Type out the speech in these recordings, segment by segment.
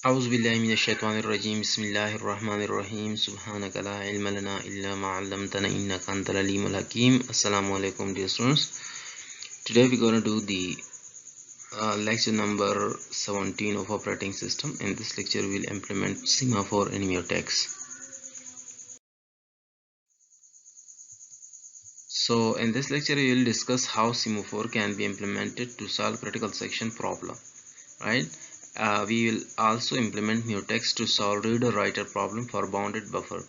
अऊज़ु बिल्लाहि मिनश शैतानिर रजीम बिस्मिल्लाहिर रहमानिर रहीम सुब्हानका ला इल्मा लना इल्ला मा अल्लमतना इन्नका अंतल अलीमुल हकीम। Assalamu alaikum dear students. Today we're going to do the lecture number 17 of operating system. In this lecture we'll implement semaphore in Mutex. So in this lecture we will discuss how semaphore can be implemented to solve critical section problem, right? We will also implement mutex to solve reader writer problem for bounded buffer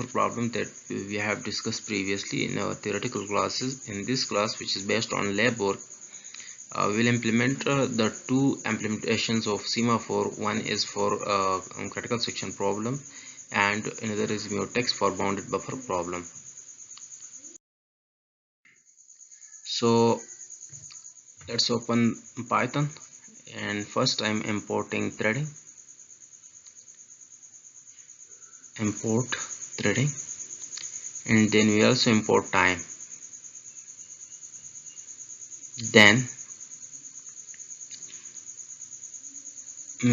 problem that we have discussed previously in our theoretical classes. In this class, which is based on lab work, we will implement the two implementations of semaphore. One is for critical section problem and another is mutex for bounded buffer problem. So let's open Python, and first I'm importing threading. Import threading, and then we also import time. Then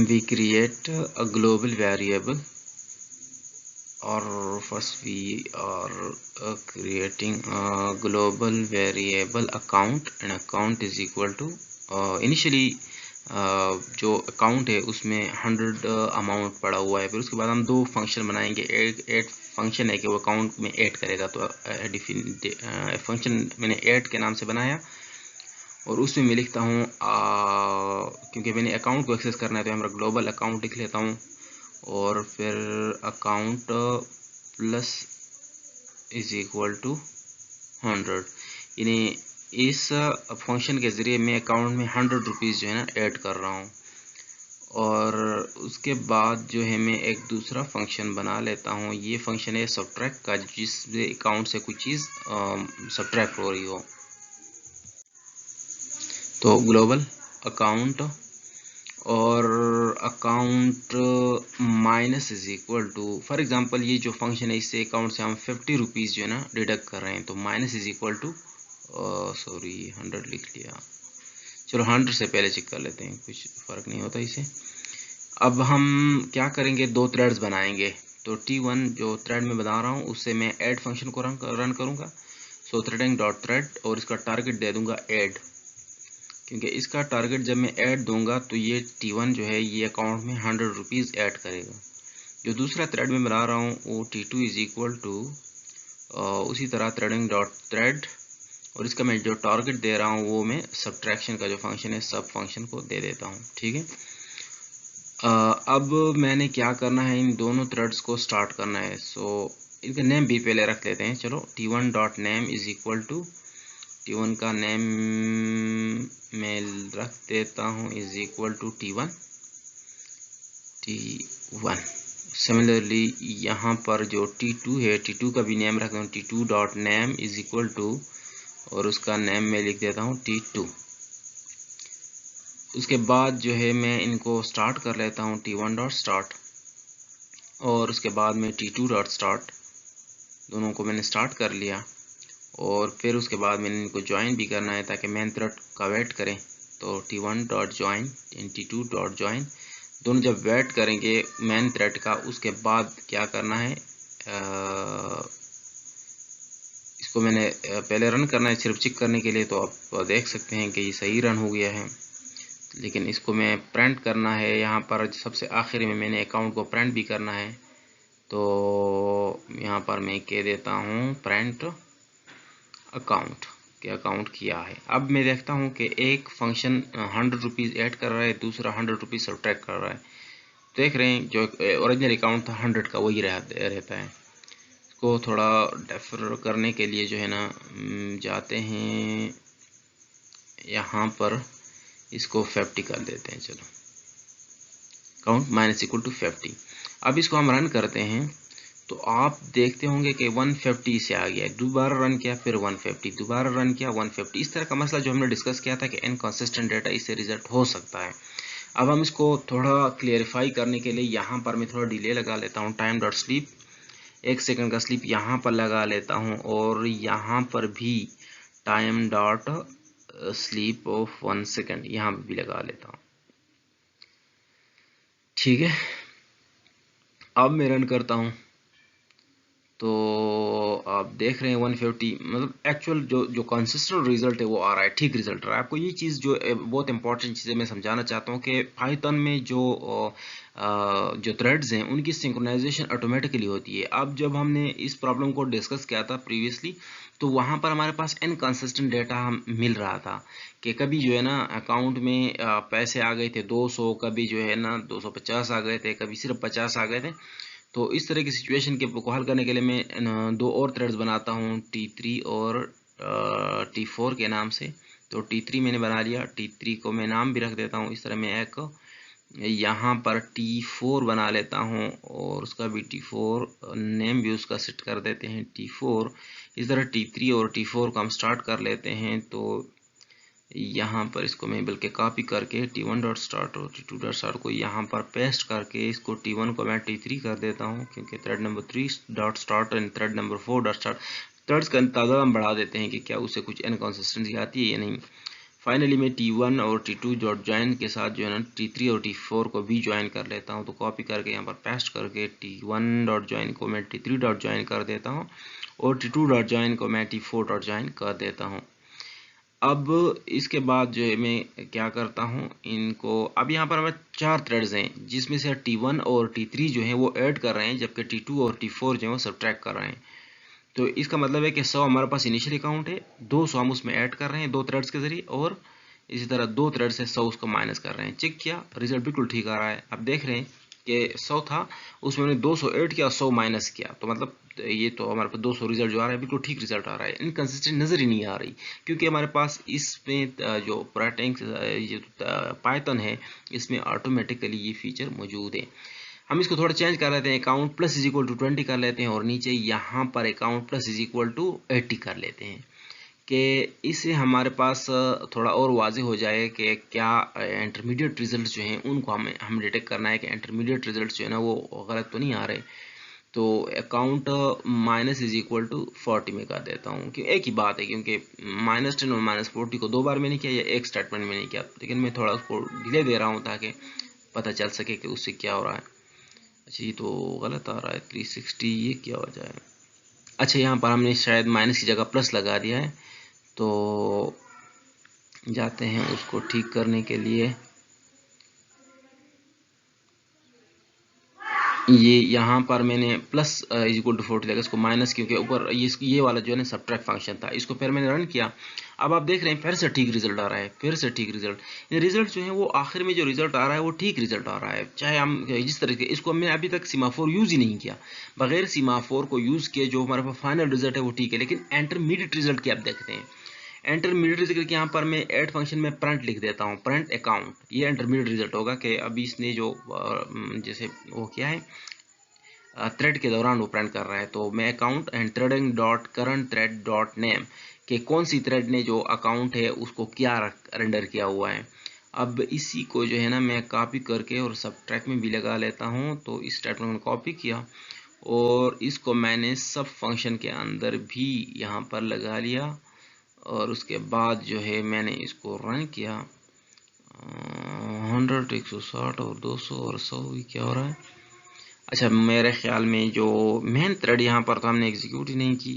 we create a global variable, or first we are creating a global variable account, and account is equal to initially जो account है उसमें 100 amount पड़ा हुआ है। फिर उसके बाद हम दो फंक्शन बनाएंगे। एक ऐड फंक्शन है कि वो अकाउंट में ऐड करेगा, तो फंक्शन मैंने ऐड के नाम से बनाया और उसमें मैं लिखता हूँ क्योंकि मैंने अकाउंट को एक्सेस करना है तो हमारा ग्लोबल अकाउंट लिख लेता हूँ, और फिर account plus is equal to 100। यानी इस फंक्शन के ज़रिए मैं अकाउंट में 100 रुपीज़ जो है ना ऐड कर रहा हूँ। और उसके बाद जो है मैं एक दूसरा फंक्शन बना लेता हूँ। ये फंक्शन है सब्ट्रैक्ट का, जिससे अकाउंट से कुछ चीज़ सब्ट्रैक्ट हो रही हो। तो ग्लोबल अकाउंट और account minus is equal to, for example ये जो फंक्शन है इससे अकाउंट से हम 50 रुपीज़ जो है ना डिडक्ट कर रहे हैं, तो minus is equal to sorry 100 लिख लिया। चलो 100 से पहले चेक कर लेते हैं, कुछ फ़र्क नहीं होता इसे। अब हम क्या करेंगे, दो थ्रेड्स बनाएंगे। तो T1 जो थ्रेड में बना रहा हूँ उससे मैं ऐड फंक्शन को रन करूँगा। सो थ्रेडिंग डॉट थ्रेड, और इसका टारगेट दे दूँगा ऐड, क्योंकि इसका टारगेट जब मैं ऐड दूंगा तो ये T1 जो है ये अकाउंट में 100 रुपीज़ ऐड करेगा। जो दूसरा थ्रेड में बना रहा हूँ वो T2 इज इक्वल टू उसी तरह थ्रेडिंग डॉट थ्रेड, और इसका मैं जो टारगेट दे रहा हूँ वो मैं सब्ट्रैक्शन का जो फंक्शन है सब फंक्शन को दे देता हूँ। ठीक है। अब मैंने क्या करना है, इन दोनों थ्रेड्स को स्टार्ट करना है। सो इनका नेम भी पहले रख लेते हैं। चलो T1 dot name is equal to, T1 का नेम मैं रख देता हूँ is equal to T1। Similarly यहाँ पर जो T2 है, T2 का भी नेम रखता हूँ T2 dot name is equal to, और उसका नेम मैं लिख देता हूँ T2। उसके बाद जो है मैं इनको स्टार्ट कर लेता हूँ T1 डॉट स्टार्ट, और उसके बाद में T2 डॉट स्टार्ट, दोनों को मैंने स्टार्ट कर लिया। और फिर उसके बाद मैंने इनको ज्वाइन भी करना है ताकि मेन थ्रेड का वेट करें। तो T1 dot join and T2 dot join, दोनों जब वेट करेंगे मेन थ्रेड का, उसके बाद क्या करना है, इसको मैंने पहले रन करना है सिर्फ चेक करने के लिए। तो आप देख सकते हैं कि ये सही रन हो गया है, लेकिन इसको मैं प्रिंट करना है। यहाँ पर सबसे आखिर में मैंने अकाउंट को प्रिंट भी करना है, तो यहाँ पर मैं कह देता हूँ प्रिंट अकाउंट के अकाउंट किया है। अब मैं देखता हूँ कि एक फंक्शन 100 रुपीज़ ऐड कर रहा है, दूसरा 100 रुपीज़ सब्ट्रैक्ट कर रहा है। देख रहे हैं जो ओरिजिनल अकाउंट था 100 का वही रहता है। इसको थोड़ा डेफर करने के लिए जो है ना जाते हैं यहाँ पर, इसको 50 कर देते हैं। चलो काउंट माइनस इक्वल टू 50। अब इसको हम रन करते हैं तो आप देखते होंगे कि 150 से आ गया। दोबारा रन किया, फिर 150, दोबारा रन किया 150। इस तरह का मसला जो हमने डिस्कस किया था कि इनकंसिस्टेंट डेटा इससे रिजल्ट हो सकता है। अब हम इसको थोड़ा क्लियरिफाई करने के लिए यहाँ पर मैं थोड़ा डिले लगा लेता हूँ। टाइम डॉट स्लीप, 1 सेकंड का स्लीप यहाँ पर लगा लेता हूँ, और यहाँ पर भी time dot sleep of 1 second यहाँ पर भी लगा लेता हूँ। ठीक है, अब मैं रन करता हूँ तो आप देख रहे हैं 150, मतलब एक्चुअल जो कंसिस्टेंट रिजल्ट है वो आ रहा है, ठीक रिजल्ट आ रहा है। आपको ये चीज़ जो बहुत इंपॉर्टेंट चीज़ें मैं समझाना चाहता हूँ कि पाइथन में जो थ्रेड्स हैं उनकी सिंक्रोनाइजेशन ऑटोमेटिकली होती है। अब जब हमने इस प्रॉब्लम को डिस्कस किया था प्रीवियसली, तो वहाँ पर हमारे पास इनकंसिस्टेंट डेटा हम मिल रहा था कि कभी जो है ना अकाउंट में पैसे आ गए थे 200, कभी जो है ना 250 आ गए थे, कभी सिर्फ 50 आ गए थे। तो इस तरह की सिचुएशन के को हल करने के लिए मैं दो और थ्रेड्स बनाता हूँ, T3 और T4 के नाम से। तो T3 मैंने बना लिया, T3 को मैं नाम भी रख देता हूँ इस तरह। मैं एक यहाँ पर T4 बना लेता हूँ और उसका भी T4 नेम भी उसका सेट कर देते हैं T4। इस तरह T3 और T4 को हम स्टार्ट कर लेते हैं। तो यहाँ पर इसको मैं बल्कि कॉपी करके T1 डॉट स्टार्ट और T2 डॉट स्टार्ट को यहाँ पर पेस्ट करके इसको T1 को मैं T3 कर देता हूँ, क्योंकि thread number 3 dot start and thread number 4 dot start. Threads का तादाद हम बढ़ा देते हैं कि क्या उससे कुछ इनकंसिस्टेंसी आती है या नहीं। फाइनली मैं T1 और T2 डॉट ज्वाइन के साथ जो है ना T3 और T4 को भी ज्वाइन कर लेता हूँ। तो कॉपी करके यहाँ पर पेस्ट करके T1 डॉट ज्वाइन को मैं T3 डॉट ज्वाइन कर देता हूँ और T2 डॉट ज्वाइन को मैं T4 डॉट ज्वाइन कर देता हूँ। अब इसके बाद जो है मैं क्या करता हूँ, इनको अब यहाँ पर हमें 4 थ्रेड्स हैं जिसमें से T1 और T3 जो हैं वो ऐड कर रहे हैं, जबकि T2 और T4 जो है वो सब्ट्रैक्ट कर रहे हैं। तो इसका मतलब है कि 100 हमारे पास इनिशियल अकाउंट है, 200 हम उसमें ऐड कर रहे हैं 2 थ्रेड्स के जरिए, और इसी तरह 2 थ्रेड से 100 उसको माइनस कर रहे हैं। चेक किया, रिजल्ट बिल्कुल ठीक आ रहा है। अब देख रहे हैं कि 100 था, उसमें मैंने 200 ऐड किया और 100 माइनस किया, तो मतलब ये तो हमारे पास 200 रिजल्ट जो आ रहा है बिल्कुल ठीक रिजल्ट आ रहा है। इनकंसिस्टेंट नज़र ही नहीं आ रही, क्योंकि हमारे पास इसमें जो प्रोटेक्ट ये पाइथन है इसमें ऑटोमेटिकली ये फीचर मौजूद है। हम इसको थोड़ा चेंज कर लेते हैं, account plus is equal to 20 कर लेते हैं और नीचे यहाँ पर account plus is equal to 80 कर लेते हैं, कि इससे हमारे पास थोड़ा और वाज़ेह हो जाए कि क्या इंटरमीडिएट रिजल्ट्स जो हैं उनको हम डिटेक्ट करना है कि इंटरमीडिएट रिजल्ट्स जो है ना वो गलत तो नहीं आ रहे। तो account minus is equal to 40 में कर देता हूँ, कि एक ही बात है, क्योंकि -10 और -40 को 2 बार मैंने किया या एक स्टेटमेंट में नहीं किया, लेकिन मैं थोड़ा उसको डिले दे रहा हूँ ताकि पता चल सके कि उससे क्या हो रहा है। अच्छा ये तो गलत आ रहा है 360, ये क्या वजह है। अच्छा यहाँ पर हमने शायद माइनस की जगह प्लस लगा दिया है, तो जाते हैं उसको ठीक करने के लिए। ये यहाँ पर मैंने प्लस इज इक्वल टू 40 लगा, इसको माइनस, क्योंकि ऊपर ये वाला जो है ना सब्ट्रैक्ट फंक्शन था, इसको फिर मैंने रन किया। अब आप देख रहे हैं फिर से ठीक रिजल्ट आ रहा है, फिर से ठीक रिजल्ट। ये रिजल्ट जो है वो आखिर में जो रिजल्ट आ रहा है वो ठीक रिजल्ट आ रहा है, चाहे हम जिस तरीके इसको हमने अभी तक सीमाफोर यूज़ ही नहीं किया, बगैर सीमाफोर को यूज़ किए जो हमारे पास फाइनल रिजल्ट है वो ठीक है। लेकिन इंटरमीडिएट रिजल्ट की आप देखते हैं, इंटरमीडिएट रिजल्ट के यहाँ पर मैं ऐड फंक्शन में प्रिंट लिख देता हूँ, प्रिंट अकाउंट, ये इंटरमीडिएट रिजल्ट होगा कि अभी इसने जो जैसे वो क्या है थ्रेड के दौरान वो प्रिंट कर रहा है। तो मैं account and threading dot current thread dot name कि कौन सी थ्रेड ने जो अकाउंट है उसको क्या रेंडर किया हुआ है। अब इसी को जो है ना मैं कॉपी करके और सब ट्रैक में भी लगा लेता हूँ। तो इस स्टेटमेंट को कॉपी किया और इसको मैंने सब फंक्शन के अंदर भी यहाँ पर लगा लिया, और उसके बाद जो है मैंने इसको रन किया। 100 160 और 200 और 100, क्या हो रहा है। अच्छा मेरे ख्याल में जो मेन थ्रेड यहाँ पर तो हमने एग्जीक्यूट ही नहीं की,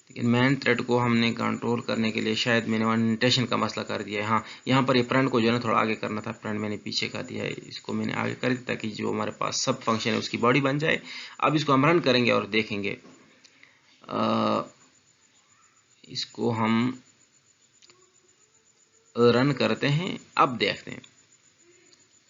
लेकिन मेन थ्रेड को हमने कंट्रोल करने के लिए शायद मैंने ओरिएंटेशन का मसला कर दिया है। हाँ यहाँ पर ये प्रिंट को जो है ना थोड़ा आगे करना था, प्रिंट मैंने पीछे कर दिया है, इसको मैंने आगे कर दिया ताकि जो हमारे पास सब फंक्शन है उसकी बॉडी बन जाए। अब इसको हम रन करेंगे और देखेंगे। इसको हम रन करते हैं, अब देखते हैं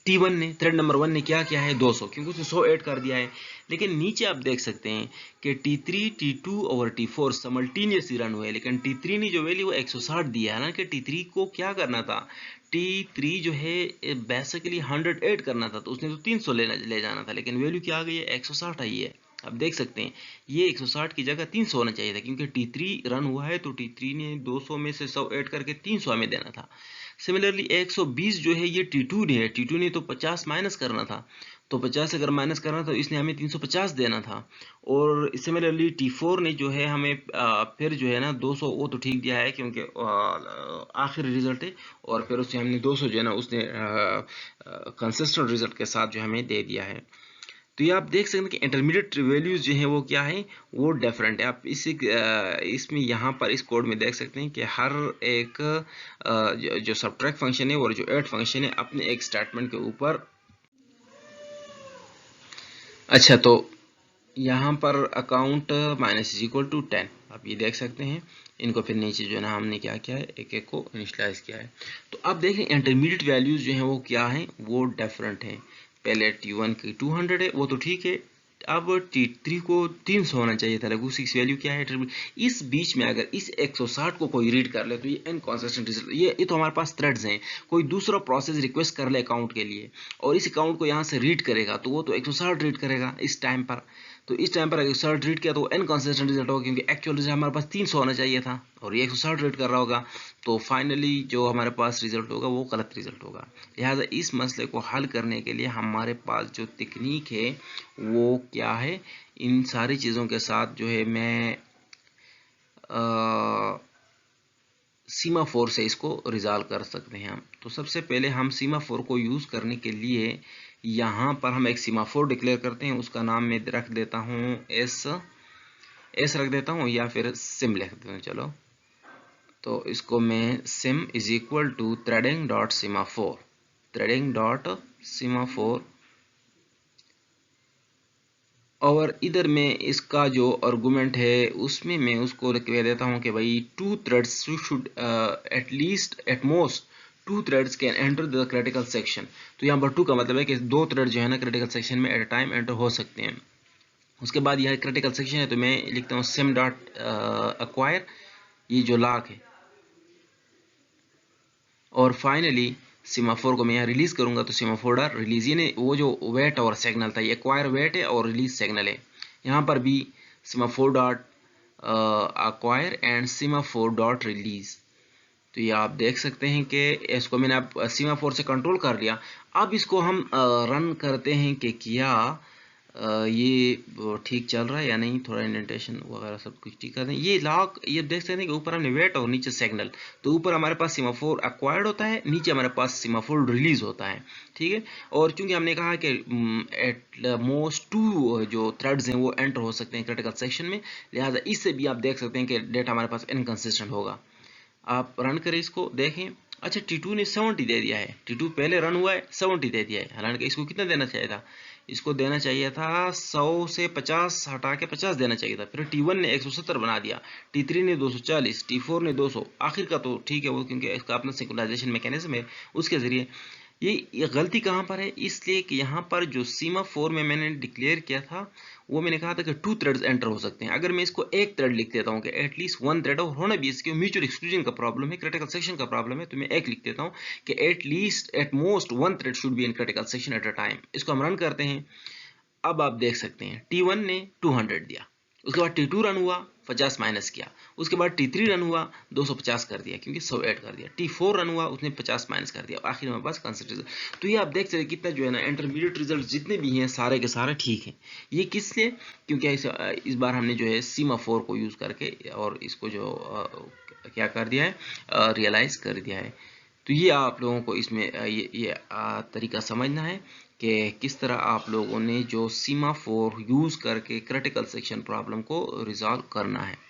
T1 ने, थ्रेड नंबर 1 ने क्या किया है 200, क्योंकि उसने 100 ऐड कर दिया है। लेकिन नीचे आप देख सकते हैं कि T3 T2 और T4 समल्टेनियसली रन हुए, लेकिन T3 ने जो वैल्यू 160 दिया है ना, कि T3 को क्या करना था, T3 जो है बेसिकली 100 ऐड करना था, तो उसने तो 300 ले जाना था, लेकिन वैल्यू क्या आ गई है 160 आई है। अब देख सकते हैं ये 160 की जगह 300 होना चाहिए था, क्योंकि T3 रन हुआ है तो T3 ने 200 में से 100 ऐड करके 300 हमें देना था। सिमिलरली 120 जो है ये T2 ने है, T2 ने तो 50 माइनस करना था, तो 50 अगर माइनस करना तो इसने हमें 350 देना था। और सिमिलरली T4 ने जो है हमें फिर जो है ना 200, वो तो ठीक दिया है क्योंकि आखिरी रिजल्ट है, और फिर उससे हमने 200 जो है ना उसने कंसिस्टेंट रिजल्ट के साथ जो हमें दे दिया है। तो ये आप देख सकते हैं कि इंटरमीडिएट वैल्यूज जो हैं वो क्या है, वो डिफरेंट है। आप इसमें यहाँ पर इस कोड में देख सकते हैं कि हर एक जो सब्ट्रैक्ट फंक्शन है और जो ऐड फंक्शन है अपने एक स्टेटमेंट के ऊपर। अच्छा, तो यहाँ पर account minus is equal to 10, आप ये देख सकते हैं। इनको फिर नीचे जो है ना हमने क्या किया है, एक एक को इनिशियलाइज किया है। तो अब देखें इंटरमीडिएट वैल्यूज जो हैं वो क्या हैं, वो डिफरेंट हैं। पहले T1 की 200 है, वो तो ठीक है। अब T3 को 300 होना चाहिए था, लेकिन उसकी वैल्यू क्या है। इस बीच में अगर इस 160 को कोई रीड कर ले तो ये इनकंसिस्टेंट रिजल्ट, ये तो हमारे पास थ्रेड्स हैं। कोई दूसरा प्रोसेस रिक्वेस्ट कर ले अकाउंट के लिए और इस अकाउंट को यहाँ से रीड करेगा, तो वो तो 160 रीड करेगा इस टाइम पर। तो इस टाइम पर अगर 160 रीड किया तो इनकंसिस्टेंट रिजल्ट होगा, क्योंकि एक्चुअल रिजल्ट हमारे पास 300 होना चाहिए था और ये 160 रीड कर रहा होगा। तो फाइनली जो हमारे पास रिजल्ट होगा वो गलत रिजल्ट होगा। लिहाजा इस मसले को हल करने के लिए हमारे पास जो तकनीक है वो क्या है, इन सारी चीज़ों के साथ जो है मैं सीमाफोर से इसको रिजॉल्व कर सकते हैं हम। तो सबसे पहले हम सीमाफोर को यूज़ करने के लिए यहाँ पर हम एक सीमाफोर डिक्लेयर करते हैं। उसका नाम मैं रख देता हूँ एस रख देता हूँ, या फिर सिम लिख देता हूँ। चलो, तो इसको मैं sem is equal to threading dot semaphore, threading dot semaphore. और इधर में इसका जो आर्गुमेंट है उसमें मैं उसको कह देता हूँ कि भाई two threads should at least at most two threads can enter the critical section. तो यहाँ पर टू का मतलब है कि दो थ्रेड जो है ना क्रिटिकल सेक्शन में एट अ टाइम एंटर हो सकते हैं। उसके बाद यह क्रिटिकल सेक्शन है तो मैं लिखता हूँ सिम डॉट एक्वायर, ये जो लॉक है। और फाइनली सीमाफोर को मैं यहाँ रिलीज करूंगा, तो सीमाफोर डॉट रिलीज, ये वो जो वेट और सिग्नल था, ये एक्वायर वेट है और रिलीज सिग्नल है। यहाँ पर भी semaphore dot acquire and semaphore dot release. तो ये आप देख सकते हैं कि इसको मैंने अब सीमाफोर से कंट्रोल कर लिया। अब इसको हम रन करते हैं कि क्या ये ठीक चल रहा है या नहीं। थोड़ा इंडेंटेशन वगैरह सब कुछ ठीक कर दें। ये लॉक, ये देख सकते हैं कि ऊपर हमने वेट और नीचे सिग्नल। तो ऊपर हमारे पास सीमाफोर एक्वायर्ड होता है, नीचे हमारे पास सीमाफोर रिलीज होता है। ठीक है। और चूंकि हमने कहा कि एट मोस्ट टू जो थ्रेड्स हैं वो एंटर हो सकते हैं क्रिटिकल सेक्शन में, लिहाजा इससे भी आप देख सकते हैं कि डेटा हमारे पास इनकंसिस्टेंट होगा। आप रन करें, इसको देखें। अच्छा, T2 ने 70 दे दिया है। T2 पहले रन हुआ है, 70 दे दिया है। हालांकि इसको कितना देना चाहिए था, इसको देना चाहिए था 100 से 50 हटा के 50 देना चाहिए था। फिर T1 ने 170 बना दिया, T3 ने 240, T4 ने 200। आखिर का तो ठीक है वो, क्योंकि इसका अपना सिंक्रोनाइजेशन मैकेनिज्म है, उसके जरिए। ये गलती कहाँ पर है, इसलिए कि यहाँ पर जो सीमाफोर में मैंने डिक्लेयर किया था वो मैंने कहा था कि टू थ्रेड्स एंटर हो सकते हैं। अगर मैं इसको एक थ्रेड लिख देता हूँ कि एटलीस्ट वन थ्रेड, और होना भी इसके म्यूचुअल एक्सक्लूजन का प्रॉब्लम है, क्रिटिकल सेक्शन का प्रॉब्लम है, तो मैं एक लिख देता हूँ कि at least at most one thread should be in critical section at a time. इसको हम रन करते हैं। अब आप देख सकते हैं T1 ने 200 दिया, उसके बाद T2 रन हुआ, 50 माइनस किया। उसके बाद T3 रन हुआ, 250 कर दिया क्योंकि 100 ऐड कर दिया। T4 रन हुआ, उसने 50 माइनस कर दिया। आखिर में बस कंसिडर। तो ये आप देख सकते हैं कितना जो है ना इंटरमीडिएट रिजल्ट जितने भी हैं सारे के सारे ठीक हैं। ये किस लिए, क्योंकि इस बार हमने जो है सीमाफोर को यूज़ करके और इसको जो क्या कर दिया है, रियलाइज़ कर दिया है। तो ये आप लोगों को इसमें ये तरीका समझना है कि किस तरह आप लोगों ने जो सीमाफोर यूज़ करके क्रिटिकल सेक्शन प्रॉब्लम को रिजॉल्व करना है।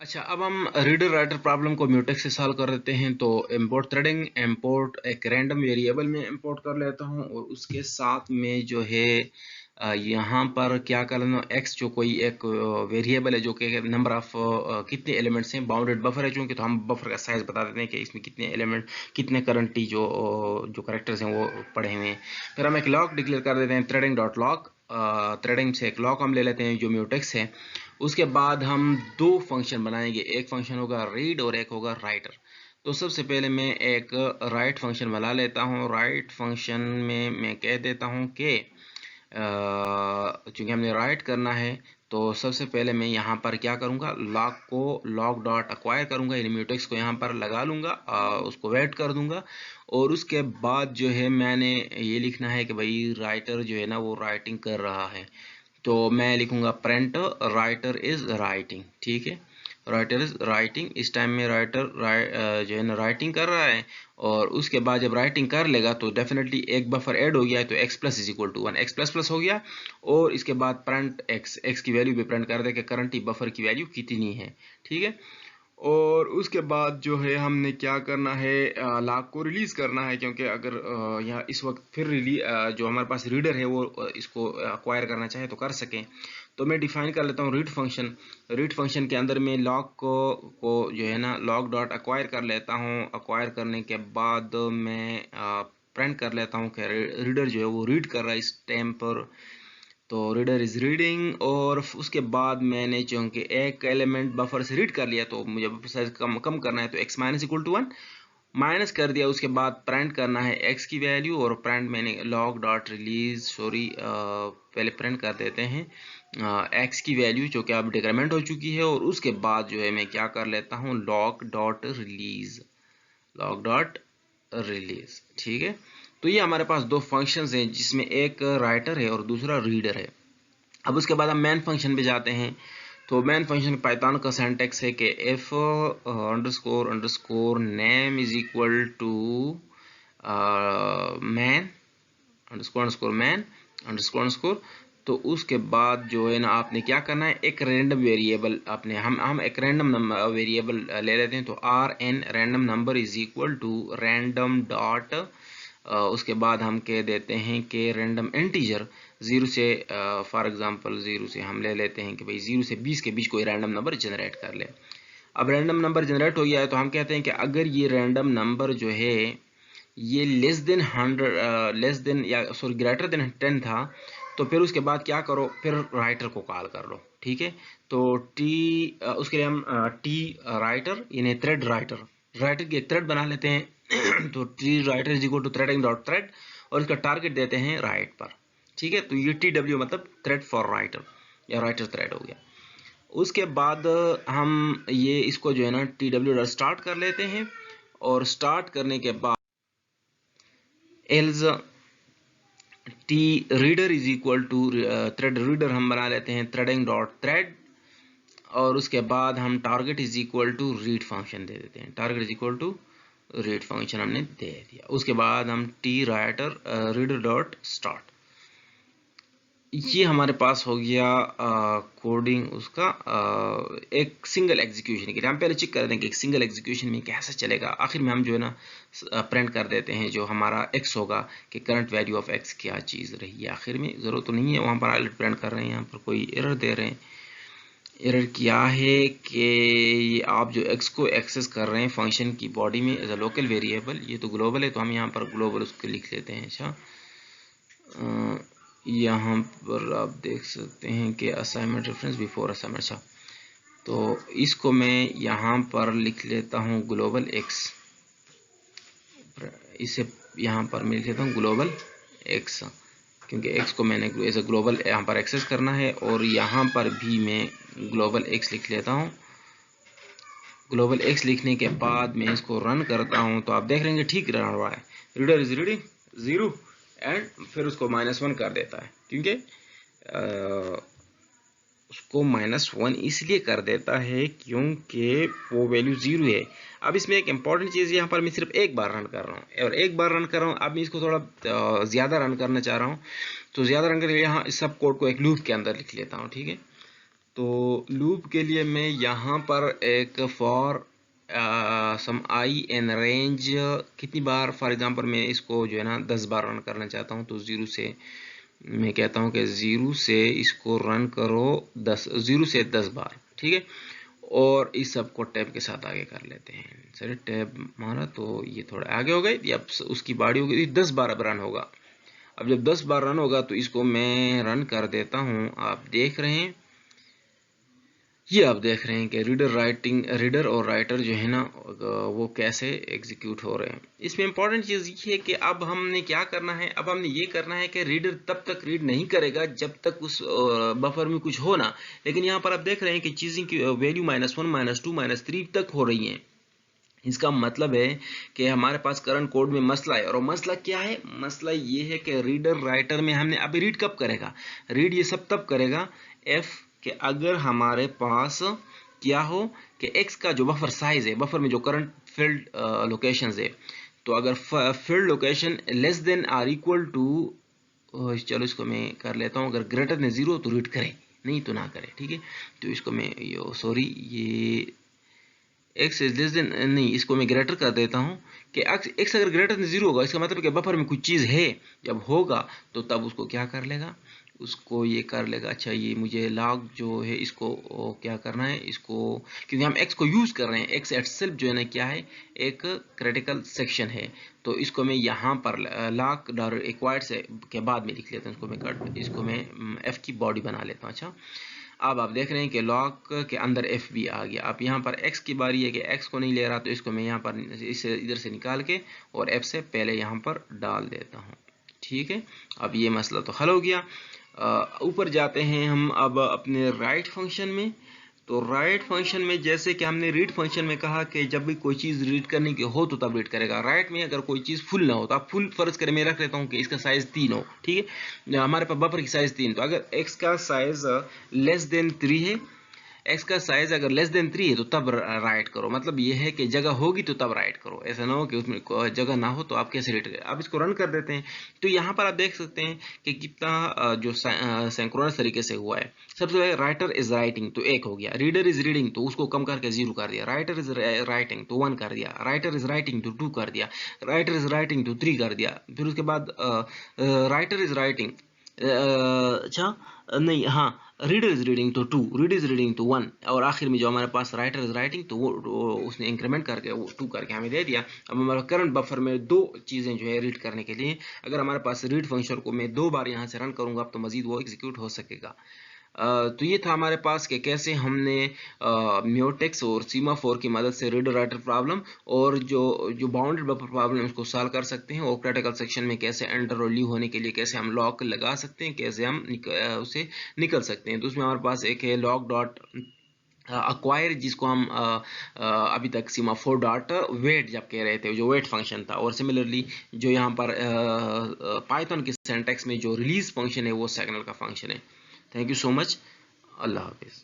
अच्छा, अब हम रीडर राइटर प्रॉब्लम को म्यूटेक्स से सॉल्व कर देते हैं। तो इंपोर्ट थ्रेडिंग, इंपोर्ट एक रैंडम वेरिएबल में इंपोर्ट कर लेता हूं और उसके साथ में जो है यहाँ पर क्या कर लेना, एक्स जो कोई एक वेरिएबल है जो कि नंबर ऑफ कितने एलिमेंट्स हैं, बाउंडेड बफर है चूंकि, तो हम बफर का साइज बता देते हैं कि इसमें कितने एलिमेंट, कितने करंटली जो करेक्टर्स हैं वो पड़े हुए हैं। फिर हम एक लॉक डिक्लेयर कर देते हैं, थ्रेडिंग डॉट लॉक। थ्रेडिंग से एक लॉक हम ले लेते हैं जो म्यूटेक्स है। उसके बाद हम दो फंक्शन बनाएंगे, एक फंक्शन होगा रीड और एक होगा राइटर। तो सबसे पहले मैं एक राइट फंक्शन बना लेता हूँ। राइट फंक्शन में मैं कह देता हूँ कि चूंकि हमने राइट करना है तो सबसे पहले मैं यहाँ पर क्या करूँगा, लॉक को लॉक डॉट अक्वायर करूँगा, यानी म्यूटेक्स को यहाँ पर लगा लूँगा, उसको वेट कर दूँगा। और उसके बाद जो है मैंने ये लिखना है कि भाई राइटर जो है ना वो राइटिंग कर रहा है। तो मैं लिखूंगा प्रिंट राइटर इज राइटिंग। ठीक है, राइटर इज राइटिंग। इस टाइम में राइटर जो है ना राइटिंग कर रहा है। और उसके बाद जब राइटिंग कर लेगा तो डेफिनेटली एक बफर ऐड हो गया है, तो x plus is equal to 1, x plus plus हो गया। और इसके बाद प्रिंट x की वैल्यू भी प्रिंट कर दे कि करंटली बफर की वैल्यू कितनी है। ठीक है, और उसके बाद जो है हमने क्या करना है, लॉक को रिलीज करना है, क्योंकि अगर यहाँ इस वक्त फिर जो हमारे पास रीडर है वो इसको अक्वायर करना चाहे तो कर सकें। तो मैं डिफाइन कर लेता हूँ रीड फंक्शन। रीड फंक्शन के अंदर मैं लॉक को जो है ना लॉक डॉट अक्वायर कर लेता हूँ। अक्वायर करने के बाद मैं प्रिंट कर लेता हूँ कि रीडर जो है वो रीड कर रहा है इस टाइम पर। तो रीडर इज रीडिंग। और उसके बाद मैंने चूंकि एक एलिमेंट बफर से रीड कर लिया तो मुझे बफर साइज कम करना है, तो x minus equal to 1 minus कर दिया। उसके बाद प्रिंट करना है x की वैल्यू, और प्रिंट मैंने लॉग डॉट रिलीज, सॉरी पहले प्रिंट कर देते हैं x की वैल्यू जो कि अब डिक्रीमेंट हो चुकी है। और उसके बाद जो है मैं क्या कर लेता हूँ, log dot release, log dot release. ठीक है, तो ये हमारे पास दो फंक्शंस हैं जिसमें एक राइटर है और दूसरा रीडर है। अब उसके बाद हम मेन फंक्शन पे जाते हैं। तो मेन फंक्शन पाइथन का सिंटैक्स है कि f underscore underscore name is equal to main underscore underscore main underscore underscore. तो उसके बाद जो है ना आपने क्या करना है, एक रैंडम वेरिएबल अपने हम एक रैंडम नंबर वेरिएबल ले लेते हैं। तो R N random number is equal to random dot, उसके बाद हम कह देते हैं कि रैंडम इंटीजर 0 से फॉर एग्जांपल 0 से हम ले लेते हैं कि भाई 0 से 20 के बीच कोई रैंडम नंबर जनरेट कर ले। अब रैंडम नंबर जनरेट हो गया है तो हम कहते हैं कि अगर ये रैंडम नंबर जो है ये लेस देन 100, लेस देन या सॉरी ग्रेटर देन 10 था, तो फिर उसके बाद क्या करो, फिर राइटर को कॉल कर लो। ठीक है, तो उसके लिए हम टी राइटर यानी थ्रेड राइटर, राइटर की एक थ्रेड बना लेते हैं। तो T writer is equal to threading dot thread, और इसका टारगेट देते हैं राइट पर। ठीक है, तो ये टी डब्ल्यू मतलब थ्रेड फॉर राइटर या राइटर थ्रेड हो गया। उसके बाद हम ये इसको जो है ना टी डब्ल्यू स्टार्ट कर लेते हैं। और स्टार्ट करने के बाद else T reader is equal to thread reader हम बना लेते हैं थ्रेडिंग डॉट थ्रेड। और उसके बाद हम target is equal to read function दे देते हैं, target is equal to read function हमने दे दिया। उसके बाद हम T writer reader dot start, ये हमारे पास हो गया कोडिंग उसका एक सिंगल एग्जीक्यूशन के लिए। हम पहले चेक कर दें कि एक सिंगल एग्जीक्यूशन में कैसे चलेगा। आखिर में हम जो है ना प्रिंट कर देते हैं जो हमारा x होगा कि करंट वैल्यू ऑफ x क्या चीज़ रही है। आखिर में ज़रूरत तो नहीं है वहाँ पर आइलेट प्रिंट कर रहे हैं, यहाँ पर कोई एरर दे रहे हैं। एरर क्या है कि आप जो x को एक्सेस कर रहे हैं फंक्शन की बॉडी में एज अ लोकल वेरिएबल, ये तो ग्लोबल है तो हम यहाँ पर ग्लोबल उसको लिख लेते हैं। अच्छा, यहाँ पर आप देख सकते हैं कि असाइनमेंट रेफरेंस बिफोर असाइनमेंट। अच्छा, तो इसको मैं यहाँ पर लिख लेता हूँ ग्लोबल एक्स, इसे यहाँ पर मैं लिख लेता हूँ ग्लोबल एक्स, क्योंकि एक्स को मैंने एज अ ग्लोबल यहाँ पर एक्सेस करना है। और यहाँ पर भी मैं ग्लोबल एक्स लिख लेता हूँ। ग्लोबल एक्स लिखने के बाद मैं इसको रन करता हूँ तो आप देख रहे हैं ठीक रन रहा है, रीडर इज रीडिंग 0 एंड फिर उसको -1 कर देता है, क्योंकि उसको -1 इसलिए कर देता है क्योंकि वो वैल्यू 0 है। अब इसमें एक इंपॉर्टेंट चीज़, यहाँ पर मैं सिर्फ एक बार रन कर रहा हूँ और एक बार रन कर रहा हूँ। अब मैं इसको थोड़ा ज़्यादा रन करना चाह रहा हूँ, तो ज़्यादा रन करके यहाँ इस सब कोड को एक लूप के अंदर लिख लेता हूँ। ठीक है, तो लूप के लिए मैं यहाँ पर एक for some I in range कितनी बार, फॉर एग्जांपल मैं इसको जो है ना 10 बार रन करना चाहता हूँ, तो 0 से मैं कहता हूँ कि 0 से इसको रन करो 0 से 10 बार, ठीक है। और इस सब को टैब के साथ आगे कर लेते हैं। सर टैब मारा तो ये थोड़ा आगे हो गई, अब उसकी बॉडी हो गई 10 बार अब रन होगा। अब जब 10 बार रन होगा तो इसको मैं रन कर देता हूँ। आप देख रहे हैं, ये आप देख रहे हैं कि रीडर और राइटर जो है ना वो कैसे एग्जीक्यूट हो रहे हैं। इसमें इंपॉर्टेंट चीज़ ये है कि अब हमने क्या करना है, अब हमने ये करना है कि रीडर तब तक रीड नहीं करेगा जब तक उस बफर में कुछ हो ना। लेकिन यहाँ पर आप देख रहे हैं कि चीज़ों की वैल्यू -1 -2 -3 तक हो रही हैं। इसका मतलब है कि हमारे पास करंट कोड में मसला है। और मसला क्या है? मसला ये है कि रीडर राइटर में हमने अभी रीड कब करेगा, रीड ये सब तब करेगा एफ कि अगर हमारे पास क्या हो कि एक्स का जो बफर साइज है, बफर में जो करंट फील्ड लोकेशंस है, तो अगर field location less than or equal to, चलो इसको मैं कर लेता हूँ, अगर ग्रेटर देन 0 तो रीड करे, नहीं तो ना करे, ठीक है। तो इसको मैं सॉरी ये एक्स इज लेस देन, नहीं इसको मैं ग्रेटर कर देता हूँ कि एक्स अगर ग्रेटर देन 0 होगा, इसका मतलब कि बफर में कुछ चीज़ है। जब होगा तो तब उसको क्या कर लेगा, उसको ये कर लेगा, अच्छा ये मुझे लॉग जो है इसको क्या करना है, इसको क्योंकि हम एक्स को यूज़ कर रहे हैं, एक्स एट सेल्फ जो है ना क्या है, एक क्रिटिकल सेक्शन है। तो इसको मैं यहाँ पर लॉग रिक्वायर्ड से के बाद में लिख लेता हूँ, इसको मैं एफ की बॉडी बना लेता हूँ। अच्छा अब आप देख रहे हैं कि लॉक के अंदर एफ भी आ गया। अब यहाँ पर एक्स की बारी है कि एक्स को नहीं ले रहा, तो इसको मैं यहाँ पर इसे इधर से निकाल के और एफ से पहले यहाँ पर डाल देता हूँ, ठीक है। अब ये मसला तो हल हो गया। ऊपर जाते हैं हम अब अपने राइट फंक्शन में। तो राइट फंक्शन में जैसे कि हमने रीड फंक्शन में कहा कि जब भी कोई चीज़ रीड करने की हो तो तब रीड करेगा। राइट में अगर कोई चीज़ फुल ना हो तो आप फुल फर्ज करें, मैं रख लेता हूँ कि इसका साइज़ 3 हो, ठीक है। हमारे पास बफर की साइज़ 3, तो अगर एक्स का साइज़ लेस देन 3 है, एक्स का साइज अगर लेस देन 3 है तो तब राइट करो। मतलब ये है कि जगह होगी तो तब राइट करो, ऐसा ना हो कि उसमें जगह ना हो तो आप कैसे रीड करें। अब इसको रन कर देते हैं। तो यहाँ पर आप देख सकते हैं कि कितना जो सिंक्रोनस तरीके से हुआ है। सबसे पहले राइटर इज राइटिंग तो 1 हो गया, रीडर इज रीडिंग तो उसको कम करके 0 कर दिया, राइटर इज राइटिंग तो 1 कर दिया, राइटर इज राइटिंग तो 2 कर दिया, राइटर इज राइटिंग तो 3 कर दिया। फिर उसके बाद राइटर इज राइटिंग, अच्छा नहीं, हाँ रीडर इज रीडिंग तो 2, रीडर इज रीडिंग तो 1, और आखिर में जो हमारे पास राइटर इज राइटिंग तो वो उसने इंक्रीमेंट करके वो 2 करके हमें दे दिया। अब हमारा करंट बफर में 2 चीज़ें जो है रीड करने के लिए, अगर हमारे पास रीड फंक्शन को मैं 2 बार यहाँ से रन करूँगा तो मजीद वो एग्जीक्यूट हो सकेगा। तो ये था हमारे पास कि कैसे हमने म्यूटेक्स और सीमाफोर की मदद से रीडर राइटर प्रॉब्लम और जो बाउंडेड बफर प्रॉब्लम है उसको सॉल्व कर सकते हैं, और क्रिटिकल सेक्शन में कैसे एंटर और लीव होने के लिए कैसे हम लॉक लगा सकते हैं, कैसे हम उसे निकल सकते हैं। तो उसमें हमारे पास एक है लॉक डॉट अक्वायर, जिसको हम अभी तक सीमाफोर डॉट वेट जब कह रहे थे, जो वेट फंक्शन था। और सिमिलरली जो यहाँ पर पाइथन के सिंटैक्स में जो रिलीज फंक्शन है वो सिग्नल का फंक्शन है। Thank you so much. अल्लाह हाफिज़।